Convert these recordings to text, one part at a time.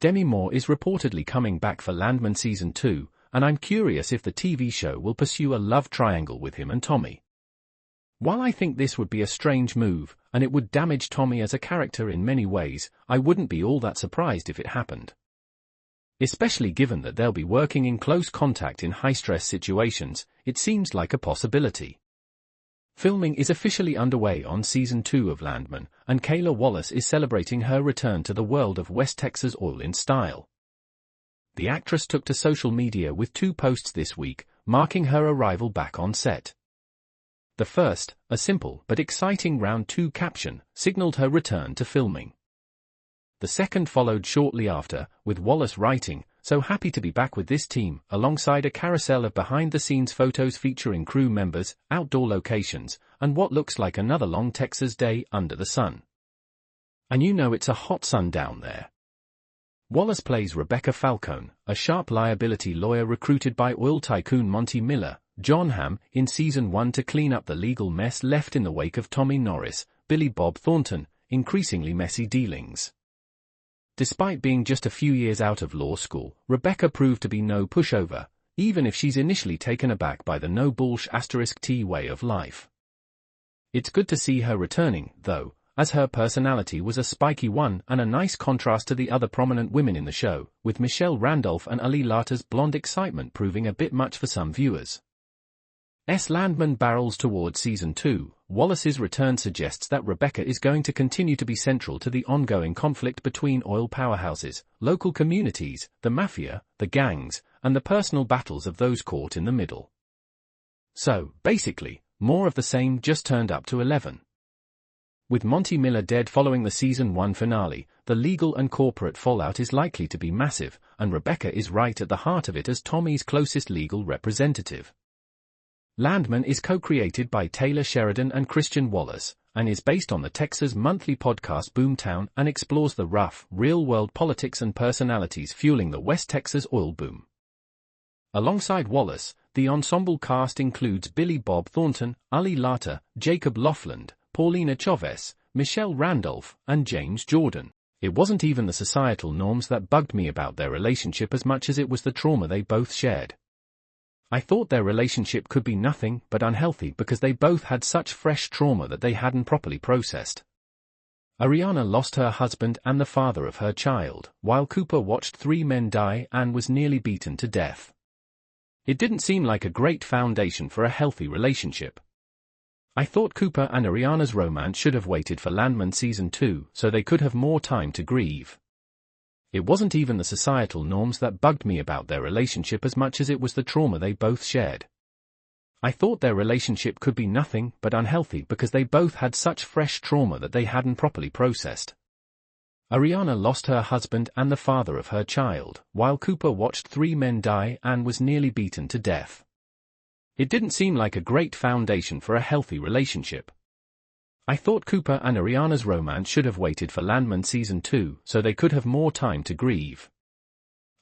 Demi Moore is reportedly coming back for Landman Season 2, and I'm curious if the TV show will pursue a love triangle with him and Tommy. While I think this would be a strange move, and it would damage Tommy as a character in many ways, I wouldn't be all that surprised if it happened. Especially given that they'll be working in close contact in high-stress situations, it seems like a possibility. Filming is officially underway on Season 2 of Landman, and Kayla Wallace is celebrating her return to the world of West Texas oil in style. The actress took to social media with 2 posts this week, marking her arrival back on set. The first, a simple but exciting Round 2 caption, signaled her return to filming. The second followed shortly after, with Wallace writing, "So happy to be back with this team," alongside a carousel of behind-the-scenes photos featuring crew members, outdoor locations, and what looks like another long Texas day under the sun. And you know it's a hot sun down there. Wallace plays Rebecca Falcone, a sharp liability lawyer recruited by oil tycoon Monty John Hamm, in Season 1 to clean up the legal mess left in the wake of Tommy Norris, Billy Bob Thornton, increasingly messy dealings. Despite being just a few years out of law school, Rebecca proved to be no pushover, even if she's initially taken aback by the no bullsh** T way of life. It's good to see her returning, though, as her personality was a spiky one and a nice contrast to the other prominent women in the show, with Michelle Randolph and Ali Larter's blonde excitement proving a bit much for some viewers. Landman barrels towards Season 2, Wallace's return suggests that Rebecca is going to continue to be central to the ongoing conflict between oil powerhouses, local communities, the mafia, the gangs, and the personal battles of those caught in the middle. So, basically, more of the same just turned up to 11. With Monty dead following the Season 1 finale, the legal and corporate fallout is likely to be massive, and Rebecca is right at the heart of it as Tommy's closest legal representative. Landman is co-created by Taylor Sheridan and Christian Wallace, and is based on the Texas monthly podcast Boomtown and explores the rough, real-world politics and personalities fueling the West Texas oil boom. Alongside Wallace, the ensemble cast includes Billy Bob Thornton, Ali Larter, Jacob Laughlin, Paulina Chavez, Michelle Randolph, and James Jordan. It wasn't even the societal norms that bugged me about their relationship as much as it was the trauma they both shared. I thought their relationship could be nothing but unhealthy because they both had such fresh trauma that they hadn't properly processed. Ariana lost her husband and the father of her child, while Kooper watched 3 men die and was nearly beaten to death. It didn't seem like a great foundation for a healthy relationship. I thought Kooper and Ariana's romance should have waited for Landman Season 2 so they could have more time to grieve. It wasn't even the societal norms that bugged me about their relationship as much as it was the trauma they both shared. I thought their relationship could be nothing but unhealthy because they both had such fresh trauma that they hadn't properly processed. Ariana lost her husband and the father of her child, while Kooper watched 3 men die and was nearly beaten to death. It didn't seem like a great foundation for a healthy relationship. I thought Kooper and Ariana's romance should have waited for Landman Season 2 so they could have more time to grieve.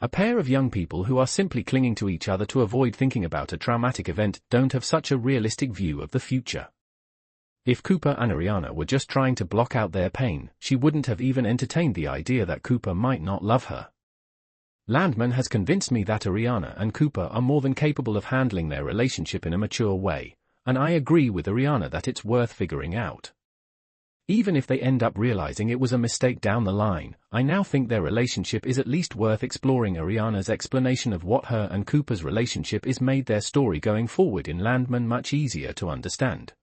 A pair of young people who are simply clinging to each other to avoid thinking about a traumatic event don't have such a realistic view of the future. If Kooper and Ariana were just trying to block out their pain, she wouldn't have even entertained the idea that Kooper might not love her. Landman has convinced me that Ariana and Kooper are more than capable of handling their relationship in a mature way, and I agree with Ariana that it's worth figuring out. Even if they end up realizing it was a mistake down the line, I now think their relationship is at least worth exploring. Ariana's explanation of what her and Kooper's relationship is made their story going forward in Landman much easier to understand.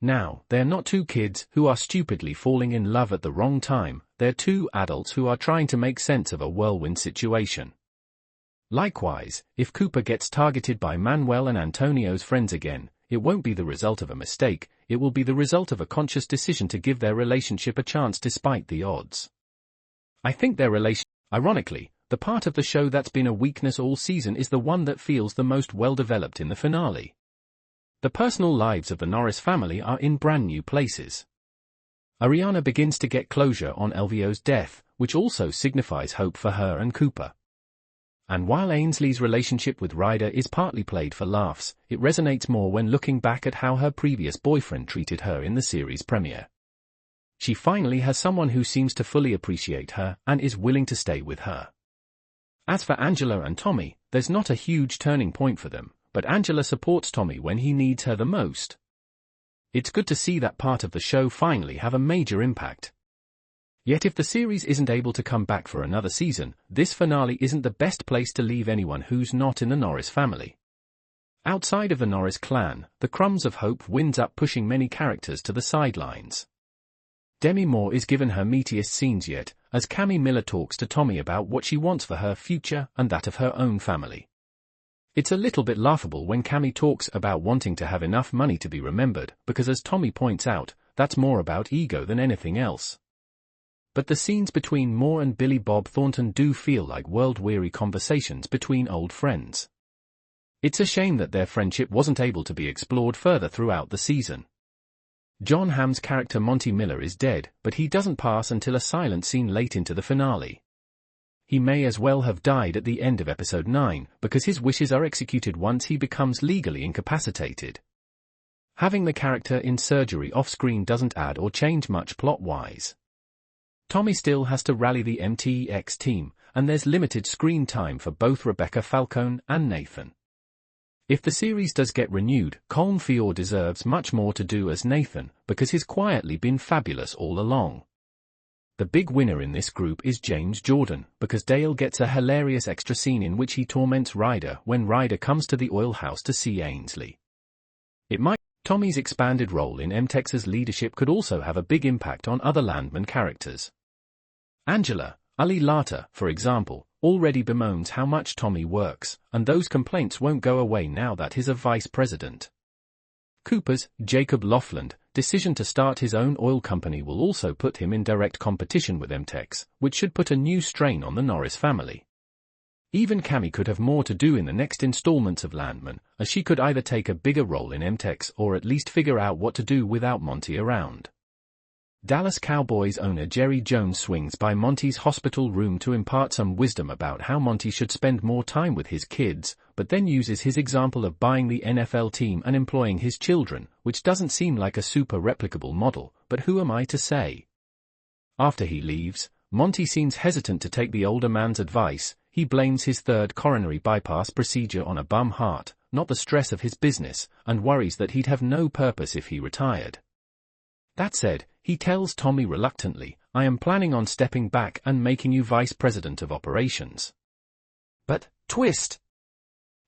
Now, they're not 2 kids who are stupidly falling in love at the wrong time, they're 2 adults who are trying to make sense of a whirlwind situation. Likewise, if Kooper gets targeted by Manuel and Antonio's friends again, it won't be the result of a mistake, it will be the result of a conscious decision to give their relationship a chance despite the odds. I think their relationship, ironically, the part of the show that's been a weakness all season is the one that feels the most well-developed in the finale. The personal lives of the Norris family are in brand new places. Ariana begins to get closure on Elvio's death, which also signifies hope for her and Kooper. And while Ainsley's relationship with Ryder is partly played for laughs, it resonates more when looking back at how her previous boyfriend treated her in the series premiere. She finally has someone who seems to fully appreciate her and is willing to stay with her. As for Angela and Tommy, there's not a huge turning point for them, but Angela supports Tommy when he needs her the most. It's good to see that part of the show finally have a major impact. Yet if the series isn't able to come back for another season, this finale isn't the best place to leave anyone who's not in the Norris family. Outside of the Norris clan, the crumbs of hope winds up pushing many characters to the sidelines. Demi Moore is given her meatiest scenes yet, as Cami Miller talks to Tommy about what she wants for her future and that of her own family. It's a little bit laughable when Cami talks about wanting to have enough money to be remembered, because as Tommy points out, that's more about ego than anything else. But the scenes between Moore and Billy Bob Thornton do feel like world-weary conversations between old friends. It's a shame that their friendship wasn't able to be explored further throughout the season. Jon Hamm's character Monty Miller is dead, but he doesn't pass until a silent scene late into the finale. He may as well have died at the end of episode 9, because his wishes are executed once he becomes legally incapacitated. Having the character in surgery off-screen doesn't add or change much plot-wise. Tommy still has to rally the MTX team, and there's limited screen time for both Rebecca Falcone and Nathan. If the series does get renewed, Colm Feore deserves much more to do as Nathan, because he's quietly been fabulous all along. The big winner in this group is James Jordan, because Dale gets a hilarious extra scene in which he torments Ryder when Ryder comes to the oil house to see Ainsley. Tommy's expanded role in MTX's leadership could also have a big impact on other Landman characters. Angela, Ali Lata, for example, already bemoans how much Tommy works, and those complaints won't go away now that he's a vice president. Cooper's, Jacob Lofland, decision to start his own oil company will also put him in direct competition with MTX, which should put a new strain on the Norris family. Even Cami could have more to do in the next installments of Landman, as she could either take a bigger role in MTX or at least figure out what to do without Monty around. Dallas Cowboys owner Jerry Jones swings by Monty's hospital room to impart some wisdom about how Monty should spend more time with his kids, but then uses his example of buying the NFL team and employing his children, which doesn't seem like a super replicable model, but who am I to say? After he leaves, Monty seems hesitant to take the older man's advice. He blames his third coronary bypass procedure on a bum heart, not the stress of his business, and worries that he'd have no purpose if he retired. That said, he tells Tommy reluctantly, "I am planning on stepping back and making you vice president of operations." But, twist!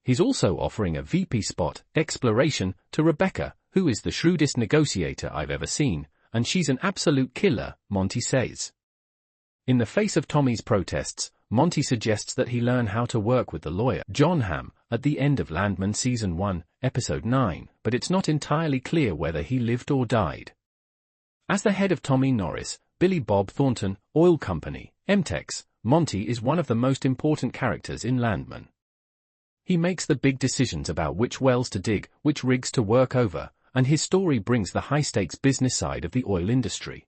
He's also offering a VP spot, exploration, to Rebecca, who is the shrewdest negotiator I've ever seen, and she's an absolute killer, Monty says. In the face of Tommy's protests, Monty suggests that he learn how to work with the lawyer, Jon Hamm, at the end of Landman Season 1, Episode 9, but it's not entirely clear whether he lived or died. As the head of Tommy Norris, Billy Bob Thornton, Oil Company, MTX, Monty is one of the most important characters in Landman. He makes the big decisions about which wells to dig, which rigs to work over, and his story brings the high-stakes business side of the oil industry.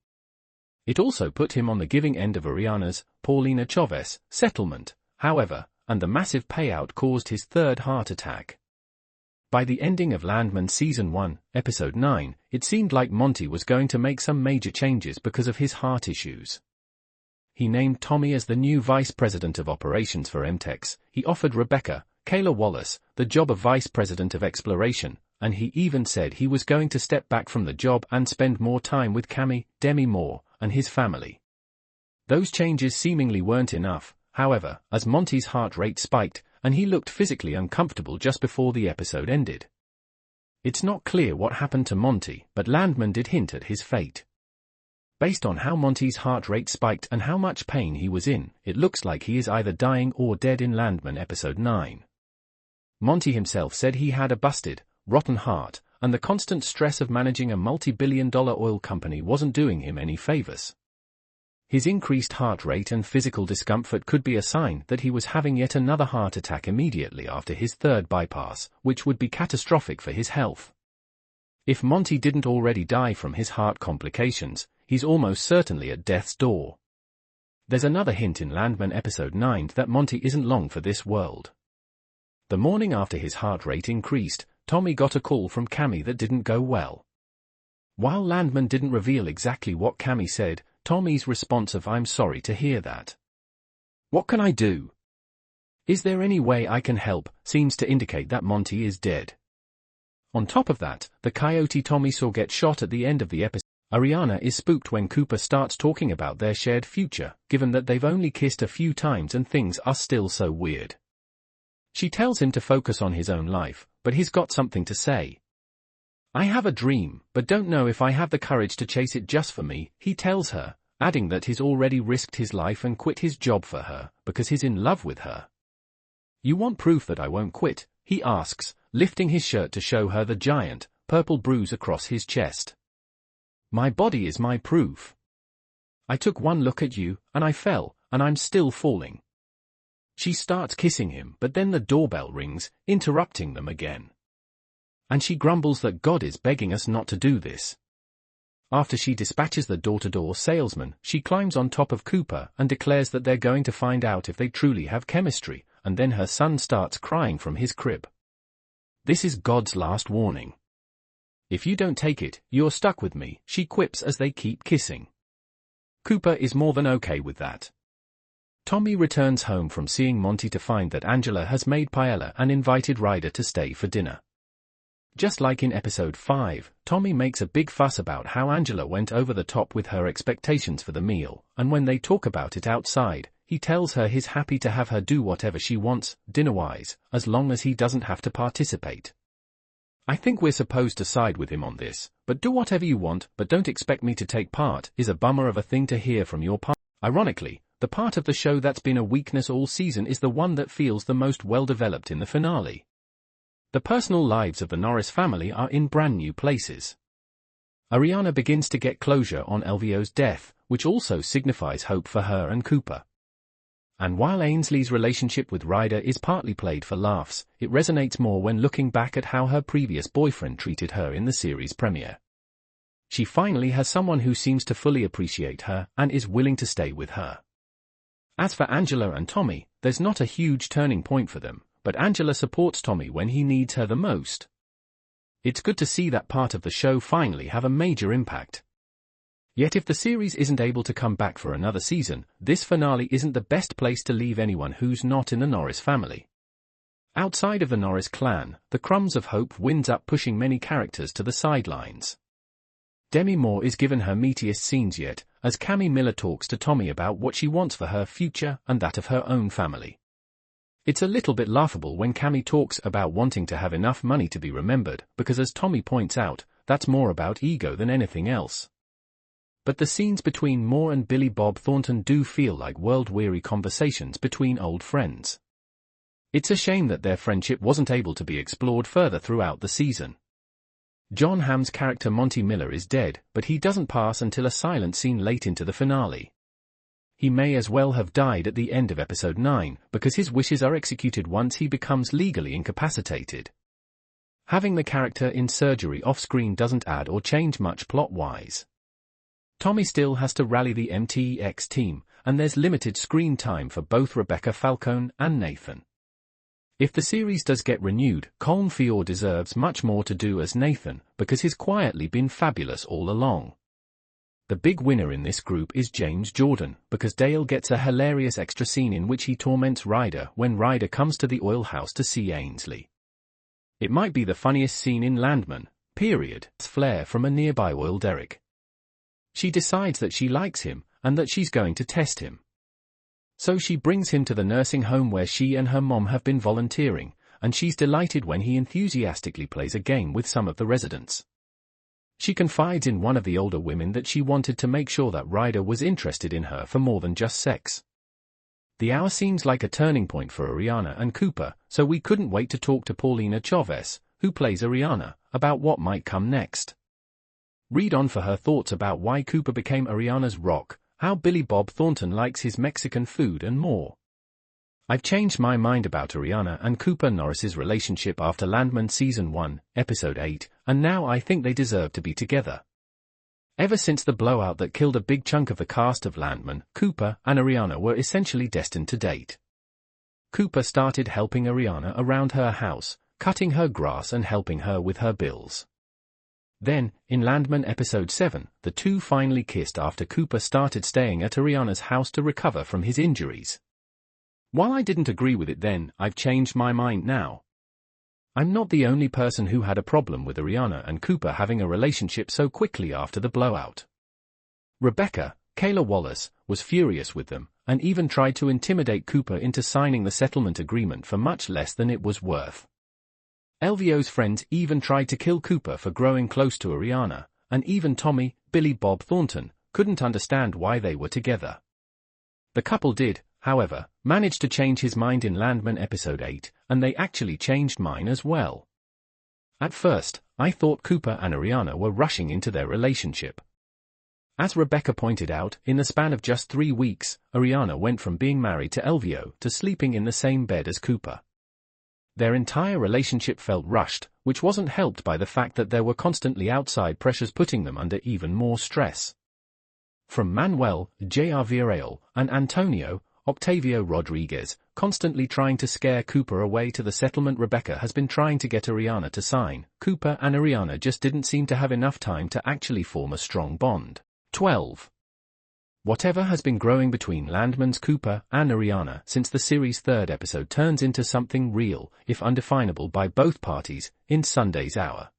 It also put him on the giving end of Ariana's, Paulina Chavez, settlement, however, and the massive payout caused his third heart attack. By the ending of Landman Season 1, Episode 9, it seemed like Monty was going to make some major changes because of his heart issues. He named Tommy as the new vice president of operations for MTX, he offered Rebecca, Kayla Wallace, the job of vice president of exploration, and he even said he was going to step back from the job and spend more time with Cami, Demi Moore, and his family. Those changes seemingly weren't enough, however, as Monty's heart rate spiked, and he looked physically uncomfortable just before the episode ended. It's not clear what happened to Monty, but Landman did hint at his fate. Based on how Monty's heart rate spiked and how much pain he was in, it looks like he is either dying or dead in Landman Episode 9. Monty himself said he had a busted, rotten heart, and the constant stress of managing a multi-billion-dollar oil company wasn't doing him any favors. His increased heart rate and physical discomfort could be a sign that he was having yet another heart attack immediately after his third bypass, which would be catastrophic for his health. If Monty didn't already die from his heart complications, he's almost certainly at death's door. There's another hint in Landman Episode 9 that Monty isn't long for this world. The morning after his heart rate increased, Tommy got a call from Cami that didn't go well. While Landman didn't reveal exactly what Cami said, Tommy's response of "I'm sorry to hear that. What can I do? Is there any way I can help?" seems to indicate that Monty is dead. On top of that, the coyote Tommy saw get shot at the end of the episode. Ariana is spooked when Kooper starts talking about their shared future, given that they've only kissed a few times and things are still so weird. She tells him to focus on his own life, but he's got something to say. "I have a dream, but don't know if I have the courage to chase it just for me," he tells her, adding that he's already risked his life and quit his job for her, because he's in love with her. "You want proof that I won't quit?" he asks, lifting his shirt to show her the giant, purple bruise across his chest. "My body is my proof. I took one look at you, and I fell, and I'm still falling." She starts kissing him, but then the doorbell rings, interrupting them again. And she grumbles that God is begging us not to do this. After she dispatches the door-to-door salesman, she climbs on top of Kooper and declares that they're going to find out if they truly have chemistry, and then her son starts crying from his crib. This is God's last warning. "If you don't take it, you're stuck with me," she quips as they keep kissing. Kooper is more than okay with that. Tommy returns home from seeing Monty to find that Angela has made paella and invited Ryder to stay for dinner. Just like in episode 5, Tommy makes a big fuss about how Angela went over the top with her expectations for the meal, and when they talk about it outside, he tells her he's happy to have her do whatever she wants, dinner-wise, as long as he doesn't have to participate. "I think we're supposed to side with him on this, but do whatever you want, but don't expect me to take part," is a bummer of a thing to hear from your partner. Ironically, the part of the show that's been a weakness all season is the one that feels the most well-developed in the finale. The personal lives of the Norris family are in brand new places. Ariana begins to get closure on LVO's death, which also signifies hope for her and Kooper. And while Ainsley's relationship with Ryder is partly played for laughs, it resonates more when looking back at how her previous boyfriend treated her in the series premiere. She finally has someone who seems to fully appreciate her and is willing to stay with her. As for Angela and Tommy, there's not a huge turning point for them, but Angela supports Tommy when he needs her the most. It's good to see that part of the show finally have a major impact. Yet if the series isn't able to come back for another season, this finale isn't the best place to leave anyone who's not in the Norris family. Outside of the Norris clan, the crumbs of hope winds up pushing many characters to the sidelines. Demi Moore is given her meatiest scenes yet, as Cami Miller talks to Tommy about what she wants for her future and that of her own family. It's a little bit laughable when Cami talks about wanting to have enough money to be remembered, because as Tommy points out, that's more about ego than anything else. But the scenes between Moore and Billy Bob Thornton do feel like world-weary conversations between old friends. It's a shame that their friendship wasn't able to be explored further throughout the season. John Hamm's character Monty Miller is dead, but he doesn't pass until a silent scene late into the finale. He may as well have died at the end of episode 9, because his wishes are executed once he becomes legally incapacitated. Having the character in surgery off-screen doesn't add or change much plot-wise. Tommy still has to rally the MTX team, and there's limited screen time for both Rebecca Falcone and Nathan. If the series does get renewed, Colm Feore deserves much more to do as Nathan, because he's quietly been fabulous all along. The big winner in this group is James Jordan, because Dale gets a hilarious extra scene in which he torments Ryder when Ryder comes to the oil house to see Ainsley. It might be the funniest scene in Landman, period. Flair from a nearby oil derrick. She decides that she likes him, and that she's going to test him. So she brings him to the nursing home where she and her mom have been volunteering, and she's delighted when he enthusiastically plays a game with some of the residents. She confides in one of the older women that she wanted to make sure that Ryder was interested in her for more than just sex. The hour seems like a turning point for Ariana and Kooper, so we couldn't wait to talk to Paulina Chavez, who plays Ariana, about what might come next. Read on for her thoughts about why Kooper became Ariana's rock, how Billy Bob Thornton likes his Mexican food and more. I've changed my mind about Ariana and Kooper Norris's relationship after Landman Season 1, Episode 8, and now I think they deserve to be together. Ever since the blowout that killed a big chunk of the cast of Landman, Kooper and Ariana were essentially destined to date. Kooper started helping Ariana around her house, cutting her grass and helping her with her bills. Then, in Landman episode 7, the two finally kissed after Kooper started staying at Ariana's house to recover from his injuries. While I didn't agree with it then, I've changed my mind now. I'm not the only person who had a problem with Ariana and Kooper having a relationship so quickly after the blowout. Rebecca, Kayla Wallace, was furious with them, and even tried to intimidate Kooper into signing the settlement agreement for much less than it was worth. Elvio's friends even tried to kill Kooper for growing close to Ariana, and even Tommy, Billy Bob Thornton, couldn't understand why they were together. The couple did, however, manage to change his mind in Landman episode 8, and they actually changed mine as well. At first, I thought Kooper and Ariana were rushing into their relationship. As Rebecca pointed out, in the span of just 3 weeks, Ariana went from being married to Elvio to sleeping in the same bed as Kooper. Their entire relationship felt rushed, which wasn't helped by the fact that there were constantly outside pressures putting them under even more stress. From Manuel, J.R. Villarreal, and Antonio, Octavio Rodriguez, constantly trying to scare Kooper away to the settlement Rebecca has been trying to get Ariana to sign, Kooper and Ariana just didn't seem to have enough time to actually form a strong bond. 12. Whatever has been growing between Landman's Kooper and Ariana since the series' 3rd episode turns into something real, if undefinable by both parties, in Sunday's hour.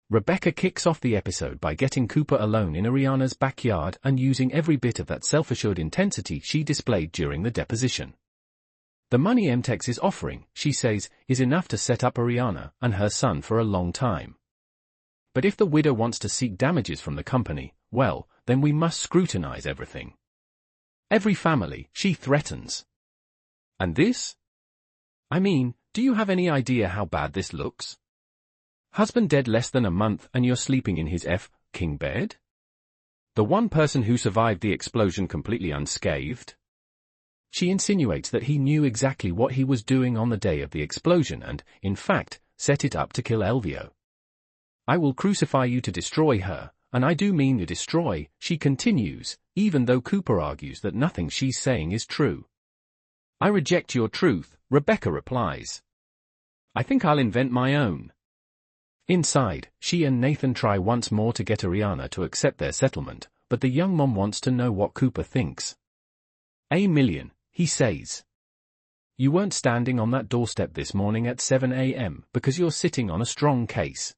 Rebecca kicks off the episode by getting Kooper alone in Ariana's backyard and using every bit of that self-assured intensity she displayed during the deposition. The money MTEX is offering, she says, is enough to set up Ariana and her son for a long time. But if the widow wants to seek damages from the company, well, then we must scrutinize everything. Every family, she threatens. And this? I mean, do you have any idea how bad this looks? Husband dead less than a month and you're sleeping in his king bed? The one person who survived the explosion completely unscathed? She insinuates that he knew exactly what he was doing on the day of the explosion and, in fact, set it up to kill Elvio. I will crucify you to destroy her, and I do mean to destroy, she continues, even though Kooper argues that nothing she's saying is true. I reject your truth, Rebecca replies. I think I'll invent my own. Inside, she and Nathan try once more to get Ariana to accept their settlement, but the young mom wants to know what Kooper thinks. $1 million, he says. You weren't standing on that doorstep this morning at 7 a.m. because you're sitting on a strong case.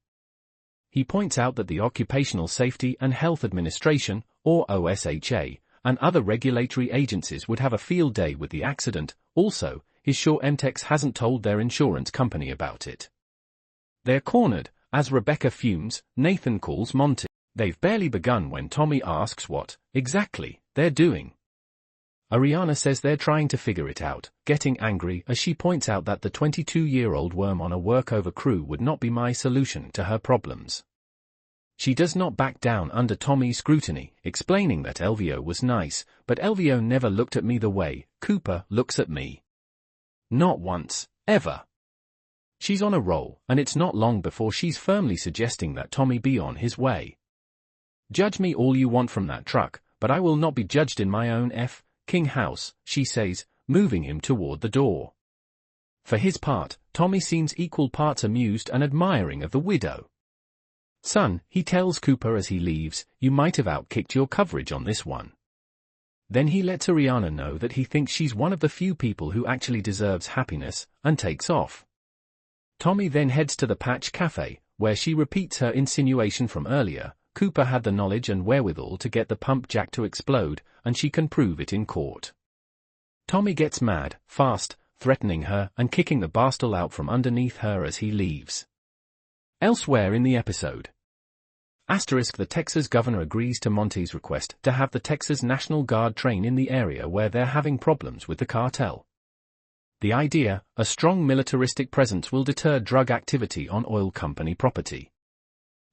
He points out that the Occupational Safety and Health Administration, or OSHA, and other regulatory agencies would have a field day with the accident. Also, he's sure MTEX hasn't told their insurance company about it. They're cornered. As Rebecca fumes, Nathan calls Monty. They've barely begun when Tommy asks what, exactly, they're doing. Ariana says they're trying to figure it out, getting angry as she points out that the 22-year-old worm on a workover crew would not be my solution to her problems. She does not back down under Tommy's scrutiny, explaining that Elvio was nice, but Elvio never looked at me the way Kooper looks at me. Not once, ever. She's on a roll, and it's not long before she's firmly suggesting that Tommy be on his way. Judge me all you want from that truck, but I will not be judged in my own king house, she says, moving him toward the door. For his part, Tommy seems equal parts amused and admiring of the widow. Son, he tells Kooper as he leaves, you might have outkicked your coverage on this one. Then he lets Ariana know that he thinks she's one of the few people who actually deserves happiness, and takes off. Tommy then heads to the Patch Cafe, where she repeats her insinuation from earlier. Kooper had the knowledge and wherewithal to get the pump jack to explode, and she can prove it in court. Tommy gets mad, fast, threatening her and kicking the bastard out from underneath her as he leaves. Elsewhere in the episode. The Texas governor agrees to Monty's request to have the Texas National Guard train in the area where they're having problems with the cartel. The idea, a strong militaristic presence will deter drug activity on oil company property.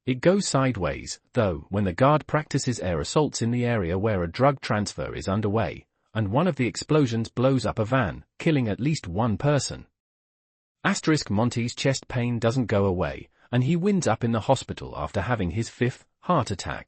It goes sideways, though, when the Guard practices air assaults in the area where a drug transfer is underway, and one of the explosions blows up a van, killing at least one person. Monty's chest pain doesn't go away, and he winds up in the hospital after having his 5th heart attack.